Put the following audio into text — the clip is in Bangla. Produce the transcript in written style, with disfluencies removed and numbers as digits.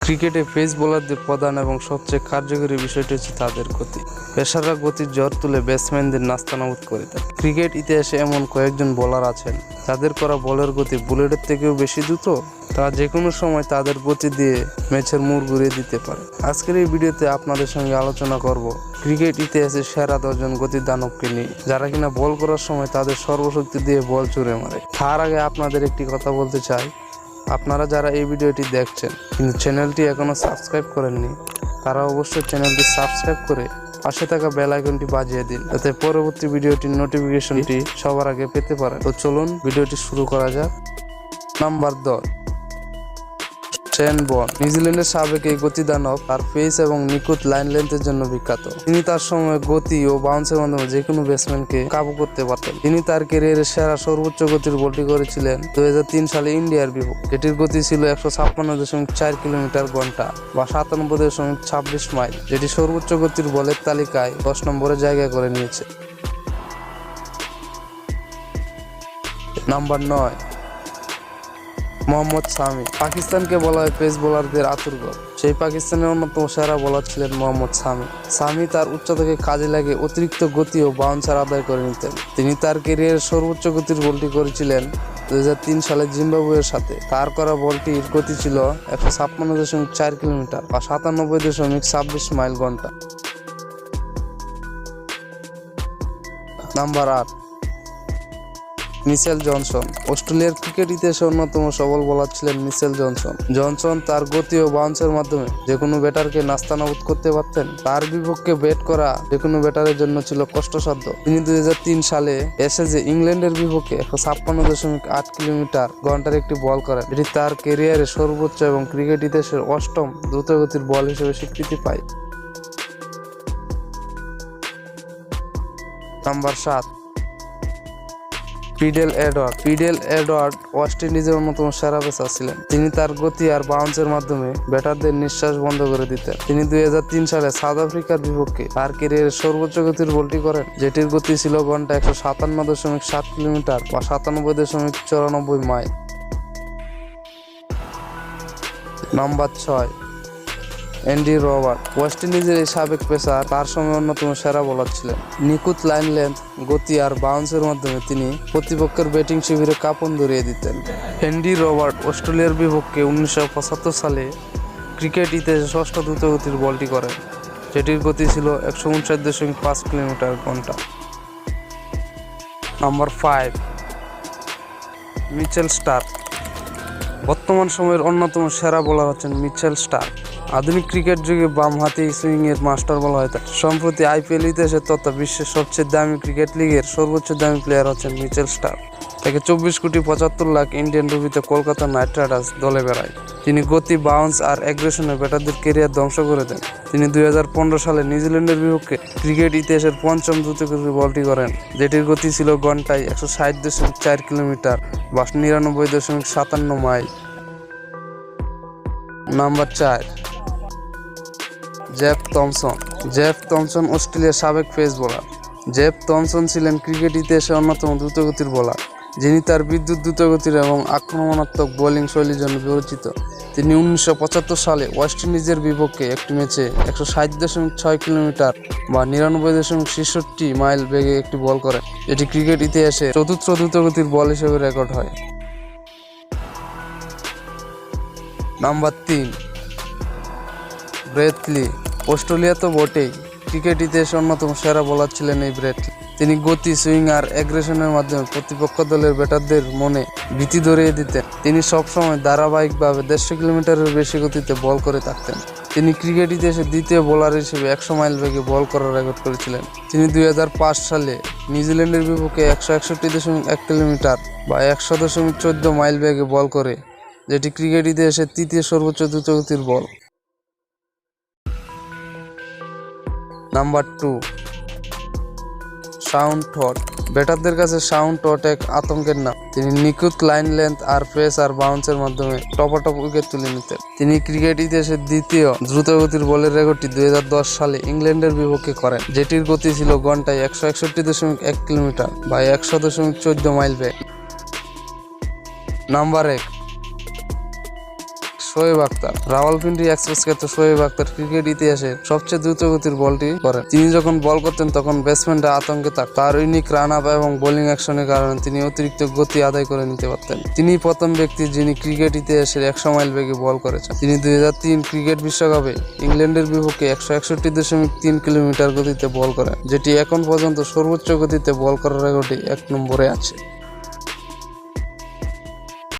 ক্রিকেটে পেস বোলারদের প্রধান এবং সবচেয়ে কার্যকরী বিষয়টি হচ্ছে তাদের গতি। পেসাররা গতির জ্বর তুলে ব্যাটসম্যানদের নাস্তানাবুদ করে দেয়। ক্রিকেট ইতিহাসে এমন কয়েকজন বোলার আছেন যাদের করা বলের গতি বুলেটের থেকেও বেশি দ্রুত। তারা যে কোনো সময় তাদের গতি দিয়ে ম্যাচের মোড় ঘুরিয়ে দিতে পারে। আজকের এই ভিডিওতে আপনাদের সঙ্গে আলোচনা করব ক্রিকেট ইতিহাসের সেরা 10 জন গতির দানবকে নিয়ে, যারা কিনা বল করার সময় তাদের সর্বশক্তি দিয়ে বল ছুঁড়ে মারে। তার আগে আপনাদের একটি কথা বলতে চাই, আপনারা যারা এই ভিডিওটি দেখছেন কিন্তু চ্যানেলটি এখনও সাবস্ক্রাইব করেননি, তারা অবশ্যই চ্যানেলটি সাবস্ক্রাইব করে পাশে থাকা বেল আইকনটি বাজিয়ে দিন, যাতে পরবর্তী ভিডিওটির নোটিফিকেশনটি সবার আগে পেতে পারেন। তো চলুন ভিডিওটি শুরু করা যাক। Number 10, Shane born. নিউজিল্যান্ডের সাবেক এই গতিদানব তার পেস এবং নিখুঁত লাইন লেন্থের জন্য বিখ্যাত। তিনি তার সময় গতি ও বাউন্সের মাধ্যমে যে কোনো ব্যাটসম্যানকে কাবু করতে পারতেন। তিনি তার ক্যারিয়ারের সেরা সর্বোচ্চ গতির বলটি করেছিলেন 2003 সালে ইন্ডিয়ার বিপক্ষে। এটির গতি ছিল 156.4 কিলোমিটার ঘন্টা বা 97.26 মাইল, যেটি সর্বোচ্চ গতির বলের তালিকায় 10 নম্বরে জায়গা করে নিয়েছে। নাম্বার 9, মোহাম্মদ শামি। পাকিস্তানকে বলা হয় পেস বোলারদের আতুরঘর। সেই পাকিস্তানের অন্যতম সেরা বোলার ছিলেন মোহাম্মদ শামি। শামি তার উচ্চতাকে কাজে লাগিয়ে অতিরিক্ত গতি ও বাউন্সার আদায় করে নিতেন। তিনি তার ক্যারিয়ারের সর্বোচ্চ গতির বলটি করেছিলেন 2003 সালে জিম্বাবুয়ের সাথে। তার করা বলটির গতি ছিল 156.4 কিলোমিটার বা 97.26 মাইল ঘন্টা। Number 8, Mitchell Johnson. অস্ট্রেলিয়ার ক্রিকেট ইতিহাসে অন্যতম সবল বোলার ছিলেন মিচেল জনসন। জনসন তার গতি ও বাউন্সের মাধ্যমে যে কোনো ব্যাটারকে নাস্তানাবুদ করতে পারতেন। তার বিপক্ষে ব্যাট করা যে কোনো ব্যাটারের জন্য ছিল কষ্টসাধ্য। তিনি 2003 সালে অ্যাশেজে ইংল্যান্ডের বিপক্ষে 156.8 কিলোমিটার ঘন্টার একটি বল করেন, এটি তার ক্যারিয়ারে সর্বোচ্চ এবং ক্রিকেট ইতিহাসের 8ম দ্রুতগতির বল হিসেবে স্বীকৃতি পায়। Number 7, fiddle Edward. Fiddle Edward West ইন্ডিজের অন্যতম সেরা পেসার ছিলেন। তিনি তার গতি আর বাউন্সের মাধ্যমে ব্যাটারদের নিঃশ্বাস বন্ধ করে দিতেন। তিনি 2003 সালে সাউথ আফ্রিকার বিপক্ষে তার ক্যারিয়ারের সর্বোচ্চ গতির বলটি করেন, যেটির গতি ছিল ঘন্টা 157.7 কিলোমিটার বা 97.94 mile. Number 6, Andy Robert. West ইন্ডিজের এই সাবেক পেসার তার সময় অন্যতম সেরা বোলার ছিলেন। নিখুঁত লাইন লেন্থ, গতি আর বাউন্সের মাধ্যমে তিনি প্রতিপক্ষের ব্যাটিং শিবিরে কাঁপন ধরিয়ে দিতেন। অ্যান্ডি রবার্ট অস্ট্রেলিয়ার বিপক্ষে 1975 সালে ক্রিকেট ইতিহাসে 6ষ্ঠ দ্রুতগতির বলটি করেন, যেটির গতি ছিল 159.5 কিলোমিটার ঘন্টা। Number 5, Mitchell Starc. বর্তমান সময়ের অন্যতম সেরা বোলার হচ্ছেন মিচেল স্টার্ক। আধুনিক ক্রিকেট যুগে বাম হাতি সুইং এর মাস্টার বলা হয় তাকে। সম্প্রতি আইপিএল ইতিহাসে তথা বিশ্বের সবচেয়ে দামি ক্রিকেট লিগের সর্বোচ্চ দামি প্লেয়ার হচ্ছেন মিচেল স্টার্ক। তাকে 24.75 কোটি ইন্ডিয়ান রুপিতে কলকাতা নাইট রাইডার্স দলে বেড়ায়। তিনি গতি, বাউন্স আর অ্যাগ্রেশনে ব্যাটারদের ক্যারিয়ার ধ্বংস করে দেন। তিনি 2015 সালে নিউজিল্যান্ডের বিপক্ষে ক্রিকেট ইতিহাসের 5ম দ্রুতগতির বলটি করেন, যেটির গতি ছিল ঘন্টায় 160.4 কিলোমিটার বা 99.57 mile. Number 4, Jeff Thomson. Jeff Thomson অস্ট্রেলিয়ার সাবেক পেস বোলার। জেফ থমসন ছিলেন ক্রিকেট ইতিহাসে অন্যতম দ্রুতগতির বোলার, যিনি তার বিদ্যুৎ দ্রুতগতির এবং আক্রমণাত্মক বোলিং শৈলীর জন্য পরিচিত। তিনি 1975 সালে ওয়েস্ট ইন্ডিজের বিপক্ষে একটি ম্যাচে 160.6 কিলোমিটার বা 99.66 মাইল বেগে একটি বল করেন, এটি ক্রিকেট ইতিহাসে 4র্থ দ্রুতগতির বল হিসেবে রেকর্ড হয়। Number 3, Brett Lee. অস্ট্রেলিয়া তো বটেই, ক্রিকেট ইতিহাসে অন্যতম সেরা বোলার ছিলেন এই ব্রেট লি। তিনি গতি, সুইং আর অ্যাগ্রেশনের মাধ্যমে প্রতিপক্ষ দলের ব্যাটারদের মনে ভীতি ধরিয়ে দিতেন। তিনি সবসময় ধারাবাহিকভাবে 150 কিলোমিটারের বেশি গতিতে বল করে থাকতেন। তিনি ক্রিকেট ইতিহাসে দ্বিতীয় বোলার হিসেবে 100 মাইল বেগে বল করার রেকর্ড করেছিলেন। তিনি 2005 সালে নিউজিল্যান্ডের বিপক্ষে 161.1 কিলোমিটার বা 100.14 মাইল বেগে বল করে, যেটি ক্রিকেট ইতিহাসের 3য় সর্বোচ্চ দ্রুতগতির বল। নাম্বার 2, শাউন টট। ব্যাটারদের কাছে শাউন টট এক আতঙ্কের নাম। তিনি নিখুঁত লাইন লেন্থ আর পেস আর বাউন্সের মাধ্যমে টপাটপ উইকেট তুলে নিতেন। তিনি ক্রিকেট ইতিহাসের 2য় দ্রুতগতির বলের রেকর্ডটি 2010 সালে ইংল্যান্ডের বিপক্ষে করেন, যেটির গতি ছিল ঘন্টায় 161.1 কিলোমিটার বা 100.14 মাইল বেগ। নাম্বার 1, শোয়েব আখতার। রাওয়ালপিন্ডি এক্সপ্রেস খ্যাত শোয়েব আখতার ক্রিকেট ইতিহাসের সবচেয়ে দ্রুতগতির বলটি করেন। তিনি যখন বল করতেন তখন ব্যাটসম্যানরা আতঙ্কে থাকত। তার ইউনিক রান আপ এবং বোলিং অ্যাকশনের কারণে তিনি অতিরিক্ত গতি আদায় করে নিতে পারতেন। তিনি প্রথম ব্যক্তি যিনি ক্রিকেট ইতিহাসের 100 মাইল বেগে বল করেছেন। তিনি 2003 ক্রিকেট বিশ্বকাপে ইংল্যান্ডের বিপক্ষে 161.3 কিলোমিটার গতিতে বল করেন, যেটি এখন পর্যন্ত সর্বোচ্চ গতিতে বল করার রেকর্ডে 1 নম্বরে আছে।